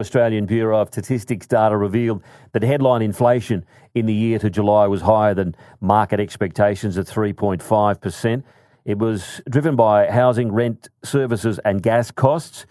Australian Bureau of Statistics data revealed that headline inflation in the year to July was higher than market expectations at 3.5%. It was driven by housing, rent, services and gas costs.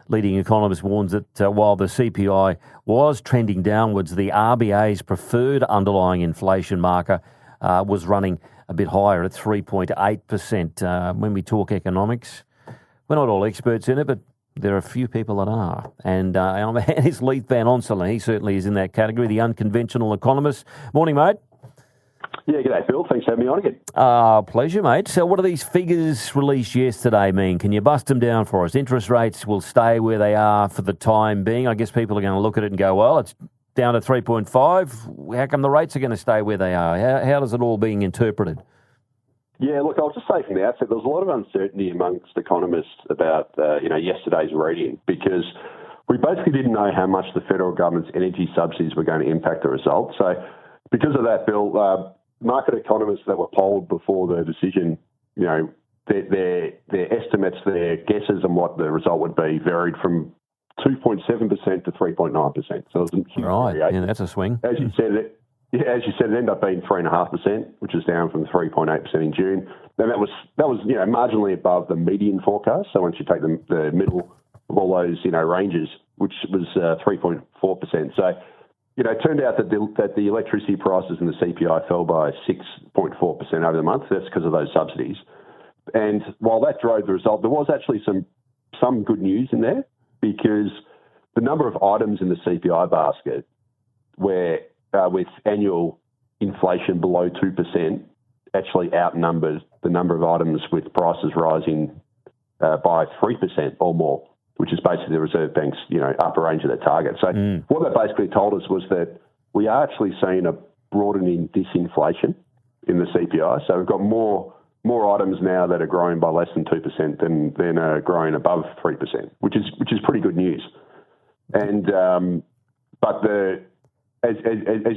Leading economist warns that while the CPI was trending downwards, the RBA's preferred underlying inflation marker was running a bit higher at 3.8%. When we talk economics, we're not all experts in it, but there are a few people that are. And it's Leith Van Onselen. He certainly is in that category, the unconventional economist. Morning, mate. Yeah, g'day, Phil. Thanks for having me on again. Pleasure, mate. So what do these figures released yesterday mean? Can you bust them down for us? Interest rates will stay where they are for the time being. I guess people are going to look at it and go, well, it's down to 3.5. How come the rates are going to stay where they are? How is it all being interpreted? Yeah, look, I'll just say from the outset, there was a lot of uncertainty amongst economists about yesterday's reading, because we basically didn't know how much the federal government's energy subsidies were going to impact the result. So because of that, Bill, market economists that were polled before the decision, their estimates, their guesses on what the result would be varied from 2.7% to 3.9%. So it was a huge variation. Yeah, that's a swing. As you said, it ended up being 3.5%, which is down from 3.8% in June. Then that was marginally above the median forecast. So once you take the middle of all those ranges, which was 3.4%. So it turned out that the electricity prices and the CPI fell by 6.4% over the month. That's because of those subsidies. And while that drove the result, there was actually some good news in there, because the number of items in the CPI basket where with annual inflation below 2% actually outnumbers the number of items with prices rising by 3% or more, which is basically the Reserve Bank's upper range of their target. So what that basically told us was that we are actually seeing a broadening disinflation in the CPI. So we've got more items now that are growing by less than 2% than are growing above 3%, which is pretty good news. And but as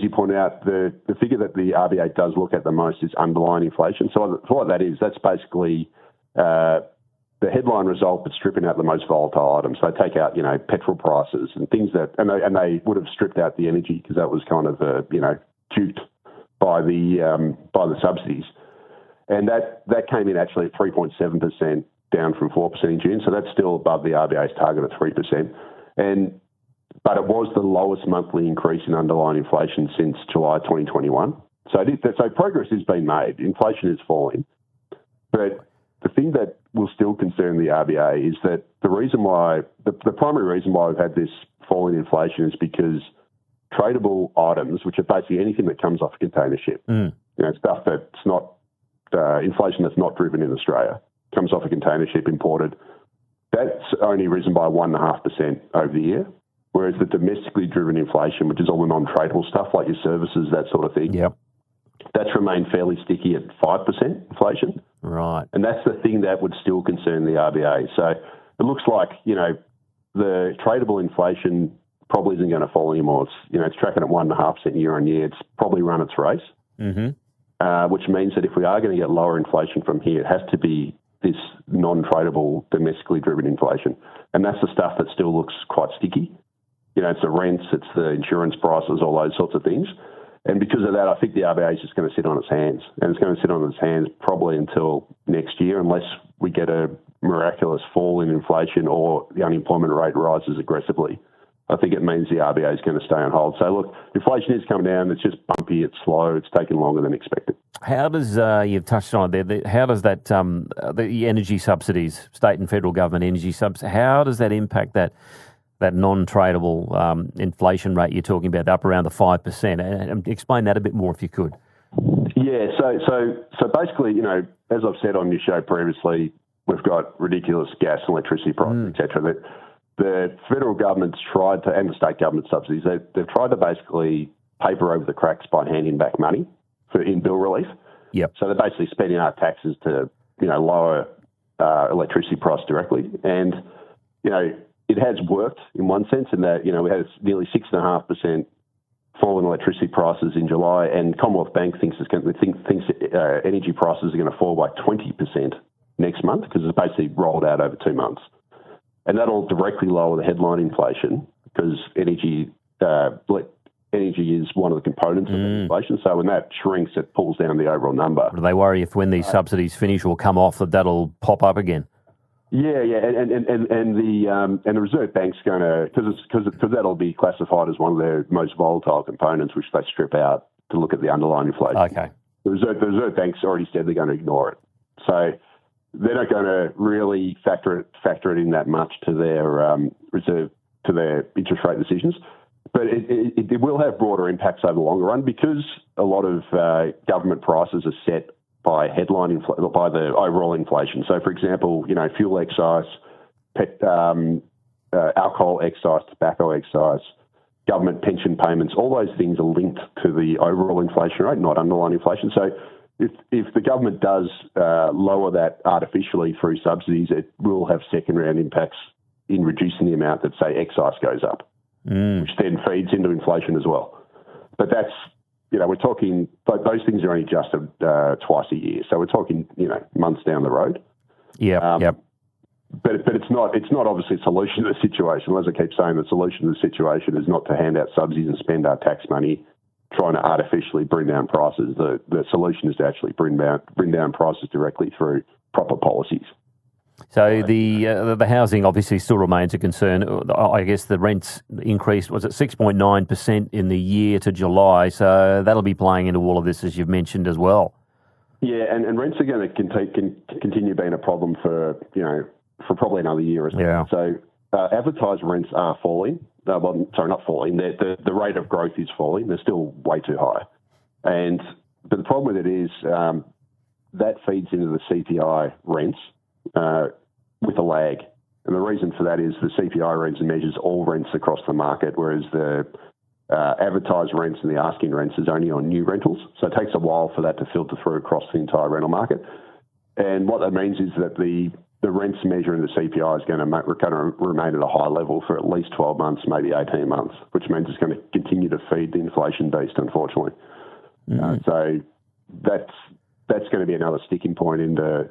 you point out, the figure that the RBA does look at the most is underlying inflation. So what that is, that's basically the headline result, but stripping out the most volatile items. So they take out, petrol prices and things and they would have stripped out the energy, because that was kind of, duped by the subsidies. And that came in actually at 3.7%, down from 4% in June. So that's still above the RBA's target of 3%. But it was the lowest monthly increase in underlying inflation since July 2021. So progress has been made. Inflation is falling. But the thing that will still concern the RBA is that the primary reason why we've had this fall in inflation is because tradable items, which are basically anything that comes off a container ship, stuff that's not inflation that's not driven in Australia, comes off a container ship imported, that's only risen by 1.5% over the year. Whereas the domestically driven inflation, which is all the non-tradable stuff like your services, that sort of thing, that's remained fairly sticky at 5% inflation. Right. And that's the thing that would still concern the RBA. So it looks like, the tradable inflation probably isn't going to fall anymore. It's tracking at 1.5% year on year. It's probably run its race, which means that if we are going to get lower inflation from here, it has to be this non-tradable, domestically driven inflation. And that's the stuff that still looks quite sticky. It's the rents, it's the insurance prices, all those sorts of things. And because of that, I think the RBA is just going to sit on its hands. And it's going to sit on its hands probably until next year, unless we get a miraculous fall in inflation or the unemployment rate rises aggressively. I think it means the RBA is going to stay on hold. So, look, inflation is coming down. It's just bumpy. It's slow. It's taken longer than expected. How does, you've touched on it there, how does that, the energy subsidies, state and federal government energy subsidies, how does that impact that non-tradable inflation rate you're talking about, up around the 5%? And explain that a bit more if you could. Yeah, so basically, as I've said on your show previously, we've got ridiculous gas and electricity prices, et cetera. The federal government's tried to, and the state government subsidies, they've tried to basically paper over the cracks by handing back money in bill relief. Yep. So they're basically spending our taxes to, lower electricity price directly. And, it has worked in one sense in that, we had nearly 6.5% fall in electricity prices in July, and Commonwealth Bank thinks energy prices are going to fall by 20% next month, because it's basically rolled out over 2 months. And that'll directly lower the headline inflation. because energy is one of the components of inflation. So when that shrinks, it pulls down the overall number. Do they worry if when these subsidies finish or come off that'll pop up again? Yeah, and the Reserve Bank's going to, because that'll be classified as one of their most volatile components, which they strip out to look at the underlying inflation. Okay. The Reserve Bank's already said they're going to ignore it, so they're not going to really factor it in that much to their interest rate decisions. But it will have broader impacts over the longer run because a lot of government prices are set by by the overall inflation. So, for example, fuel excise, alcohol excise, tobacco excise, government pension payments, all those things are linked to the overall inflation rate, not underlying inflation. So if the government does lower that artificially through subsidies, it will have second-round impacts in reducing the amount that, say, excise goes up, which then feeds into inflation as well. But that's, we're talking, those things are only adjusted twice a year. So we're talking, months down the road. Yep. But it's not obviously a solution to the situation. As I keep saying, the solution to the situation is not to hand out subsidies and spend our tax money trying to artificially bring down prices. The solution is to actually bring down prices directly through proper policies. So the housing obviously still remains a concern. I guess the rents increased, was it 6.9% in the year to July? So that'll be playing into all of this, as you've mentioned as well. Yeah, and rents are going to continue being a problem for probably another year or so. Yeah. So advertised rents are falling. Not falling. The rate of growth is falling. They're still way too high. But the problem with it is that feeds into the CPI rents with a lag. And the reason for that is the CPI rents measures all rents across the market, whereas the advertised rents and the asking rents is only on new rentals. So it takes a while for that to filter through across the entire rental market. And what that means is that the rents measuring the CPI is going to remain at a high level for at least 12 months, maybe 18 months, which means it's going to continue to feed the inflation beast, unfortunately. So that's going to be another sticking point into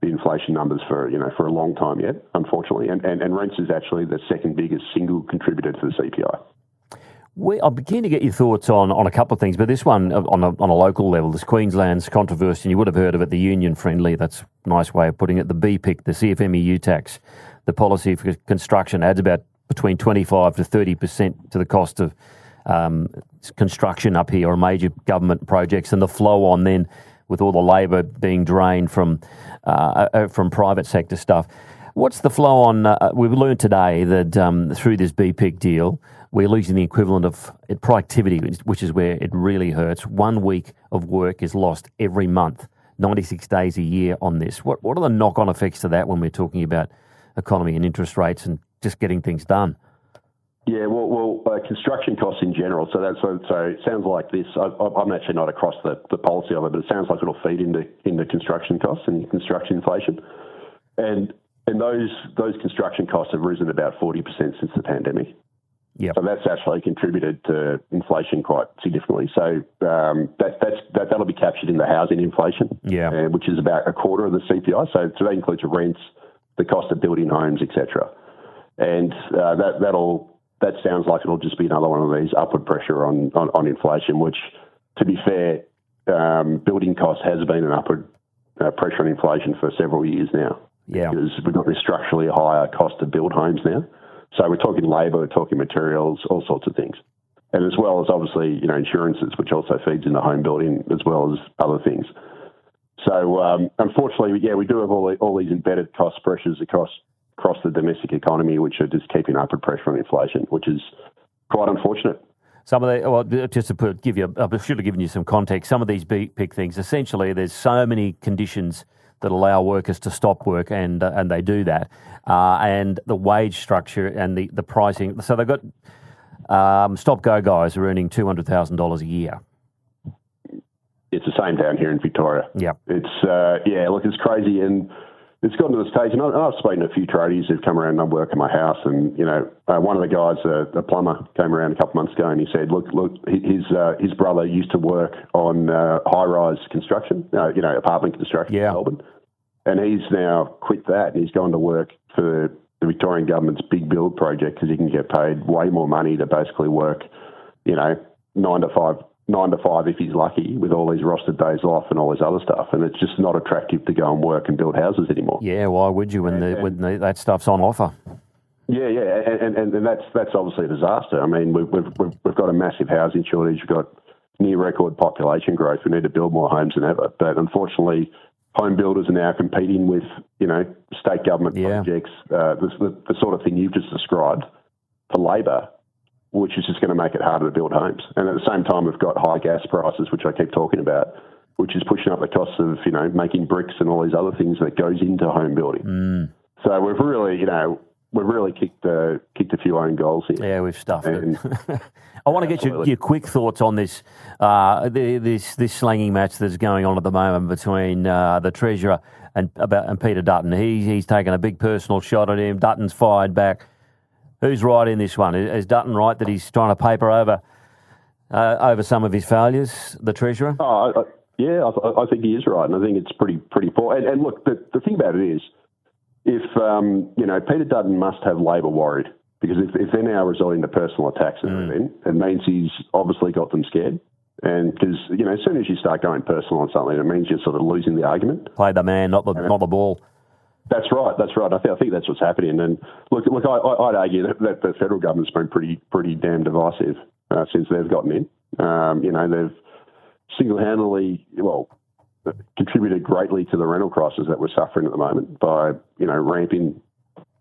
the inflation numbers for a long time yet, unfortunately. And rents is actually the second biggest single contributor to the CPI. I'm beginning to get your thoughts on a couple of things, but this one on a local level, this Queensland's controversy, and you would have heard of it, the union-friendly, that's a nice way of putting it, the BPIC, the CFMEU tax, the policy for construction adds about between 25 to 30% to the cost of construction up here or major government projects, and the flow on then with all the labour being drained from private sector stuff. What's the flow on? We've learned today that through this BPIC deal, we're losing the equivalent of productivity, which is where it really hurts. 1 week of work is lost every month, 96 days a year on this. What are the knock-on effects to that when we're talking about economy and interest rates and just getting things done? Yeah, well, construction costs in general. So it sounds like this. I'm actually not across the policy of it, but it sounds like it'll feed into construction costs and construction inflation. And those construction costs have risen about 40% since the pandemic. Yeah. So that's actually contributed to inflation quite significantly. So that'll be captured in the housing inflation, which is about a quarter of the CPI. So that includes rents, the cost of building homes, etc. And that sounds like it'll just be another one of these upward pressure on inflation, which, to be fair, building costs has been an upward pressure on inflation for several years now. Yeah. Because we've got this structurally higher cost to build homes now. So we're talking labour, we're talking materials, all sorts of things. And as well as obviously, insurances, which also feeds into home building as well as other things. So unfortunately, we do have all these embedded cost pressures across the domestic economy, which are just keeping upward pressure on inflation, which is quite unfortunate. Some of just to I should have given you some context. Some of these BPIC things, essentially, there's so many conditions that allow workers to stop work, and they do that. And the wage structure and the pricing. So they've got stop-go guys are earning $200,000 a year. It's the same down here in Victoria. Yeah. It's it's crazy, and it's gotten to the stage. And I've spoken to a few tradies who've come around and work at my house, and one of the guys, a plumber, came around a couple of months ago, and he said, "Look, his brother used to work on high-rise construction, apartment construction in Melbourne, and he's now quit that, and he's gone to work for the Victorian government's big build project because he can get paid way more money to basically work, 9 to 5 if he's lucky, with all these rostered days off and all this other stuff. And it's just not attractive to go and work and build houses anymore. Yeah, why would you when that stuff's on offer? Yeah, and that's obviously a disaster. I mean, we've got a massive housing shortage. We've got near record population growth. We need to build more homes than ever. But unfortunately, home builders are now competing with, state government projects, the sort of thing you've just described, for labour, which is just going to make it harder to build homes. And at the same time, we've got high gas prices, which I keep talking about, which is pushing up the costs of, making bricks and all these other things that goes into home building. So we've really kicked a few own goals here. Yeah, we've stuffed it. I want to get your quick thoughts on this this slanging match that's going on at the moment between the Treasurer and Peter Dutton. He's taken a big personal shot at him. Dutton's fired back. Who's right in this one? Is Dutton right that he's trying to paper over some of his failures, the Treasurer? I think he is right, and I think it's pretty poor. And look, the thing about it is, if Peter Dutton must have Labor worried, because if they're now resorting to personal attacks and everything, it means he's obviously got them scared. And because as soon as you start going personal on something, it means you're sort of losing the argument. Play the man, not the ball. That's right. I think that's what's happening. And look, I'd argue that the federal government's been pretty damn divisive since they've gotten in. They've single-handedly, contributed greatly to the rental crisis that we're suffering at the moment by, ramping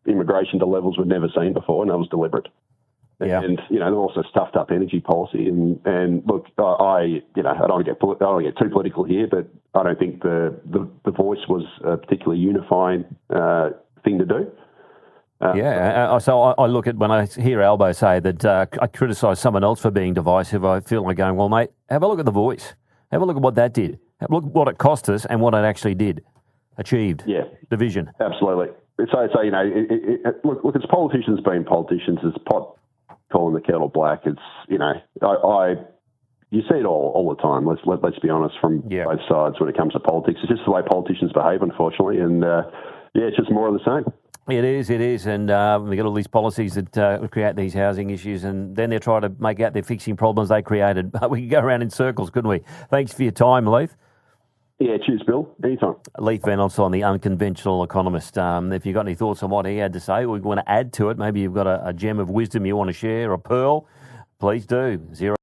immigration to levels we've never seen before, and that was deliberate. Yeah. And they've also stuffed up energy policy. And look, I don't want to get too political here, but I don't think the voice was a particularly unifying thing to do. So I look at when I hear Albo say that I criticise someone else for being divisive, I feel like going, well, mate, have a look at the voice. Have a look at what that did. Have a look at what it cost us and what it actually did, achieved. Yeah, division. Absolutely. So look, it's politicians being politicians. It's pot calling the kettle black. It's you see it all the time. Let's be honest, from both sides when it comes to politics. It's just the way politicians behave, unfortunately, and it's just more of the same. It is, and we get all these policies that create these housing issues, and then they try to make out they're fixing problems they created. But we could go around in circles, couldn't we? Thanks for your time, Leith. Yeah, cheers, Bill. Anytime. Leith Van Onsel, the unconventional economist. If you've got any thoughts on what he had to say, or you want to add to it, maybe you've got a gem of wisdom you want to share, a pearl, please do.